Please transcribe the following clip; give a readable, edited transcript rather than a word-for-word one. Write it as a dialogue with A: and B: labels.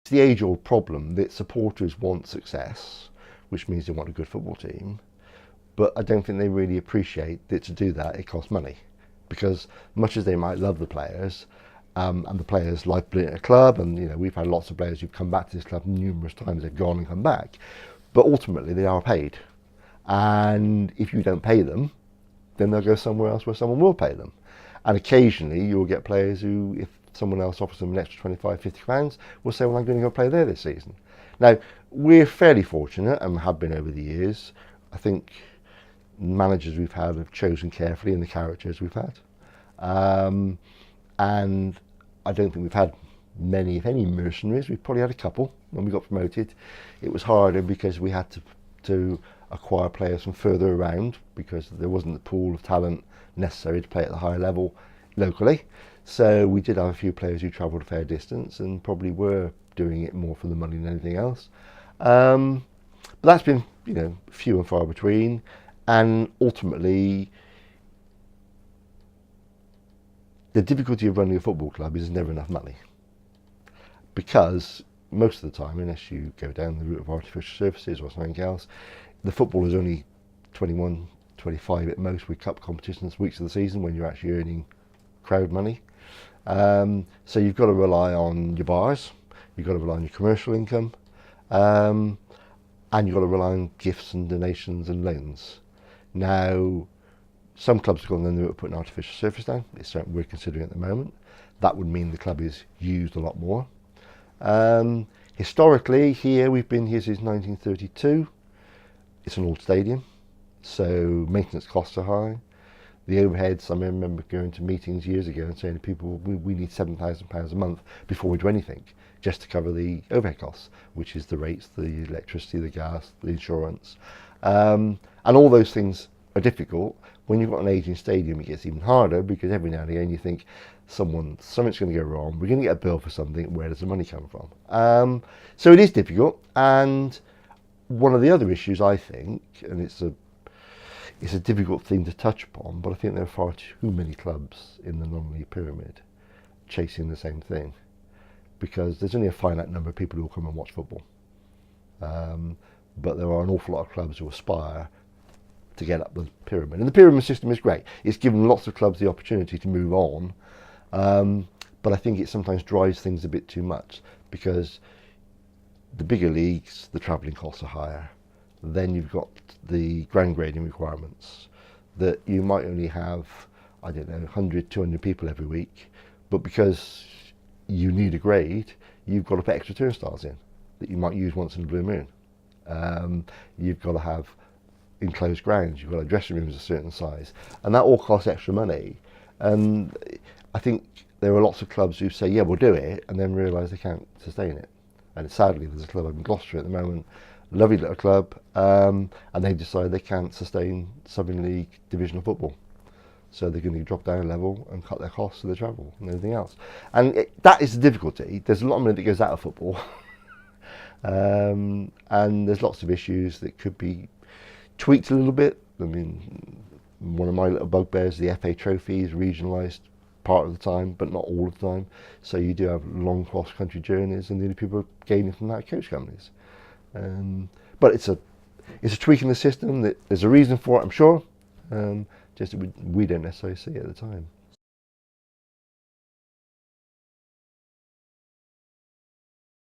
A: It's the age-old problem that supporters want success, which means they want a good football team, but I don't think they really appreciate that to do that it costs money, because much as they might love the players, and the players like being at a club, and we've had lots of players who've come back to this club numerous times, they've gone and come back, but ultimately they are paid, and if you don't pay them, then they'll go somewhere else where someone will pay them. And occasionally you'll get players who, if someone else offers them an extra 25, 50 pounds, will say, well, I'm going to go play there this season. Now, we're fairly fortunate, and have been over the years. I think managers we've had have chosen carefully in the characters we've had. And I don't think we've had many, if any, mercenaries. We've probably had a couple. When we got promoted, it was harder because we had to acquire players from further around, because there wasn't the pool of talent necessary to play at the higher level locally. So we did have a few players who travelled a fair distance and probably were doing it more for the money than anything else. But that's been, few and far between. And ultimately, the difficulty of running a football club is there's never enough money. Because most of the time, unless you go down the route of artificial surfaces or something else, the football is only 21, 25 at most, with cup competitions weeks of the season when you're actually earning crowd money. So you've got to rely on your bars, you've got to rely on your commercial income, and you've got to rely on gifts and donations and loans. Now, some clubs have gone down the route of putting artificial surface down. It's something we're considering at the moment. That would mean the club is used a lot more. Historically, here, we've been here since 1932. It's an old stadium, so maintenance costs are high. The overheads, I remember going to meetings years ago and saying to people, we need £7,000 a month before we do anything, just to cover the overhead costs, which is the rates, the electricity, the gas, the insurance. And all those things are difficult. When you've got an aging stadium, it gets even harder, because every now and again you think something's going to go wrong, we're going to get a bill for something, where does the money come from? So it is difficult. And one of the other issues, I think, and it's a difficult thing to touch upon, but I think there are far too many clubs in the non-league pyramid chasing the same thing, because there's only a finite number of people who will come and watch football. But there are an awful lot of clubs who aspire to get up the pyramid. And the pyramid system is great. It's given lots of clubs the opportunity to move on. But I think it sometimes drives things a bit too much, because the bigger leagues, the travelling costs are higher. Then you've got the ground grading requirements, that you might only have, 100, 200 people every week, but because you need a grade, you've got to put extra turnstiles in that you might use once in a blue moon. You've got to have enclosed grounds, you've got to have dressing rooms a certain size, and that all costs extra money. And I think there are lots of clubs who say, yeah, we'll do it, and then realise they can't sustain it. And sadly, there's a club in Gloucester at the moment, lovely little club, and they've decided they can't sustain Southern League divisional football. So they're going to drop down a level and cut their costs of the travel and everything else. And that is the difficulty. There's a lot of money that goes out of football. And there's lots of issues that could be tweaked a little bit. I mean, one of my little bugbears, the FA Trophy, is regionalised part of the time, but not all of the time. So you do have long cross-country journeys, and the only people gaining from that are coach companies. But it's a tweak in the system. That there's a reason for it, I'm sure. Just we don't necessarily see it at the time.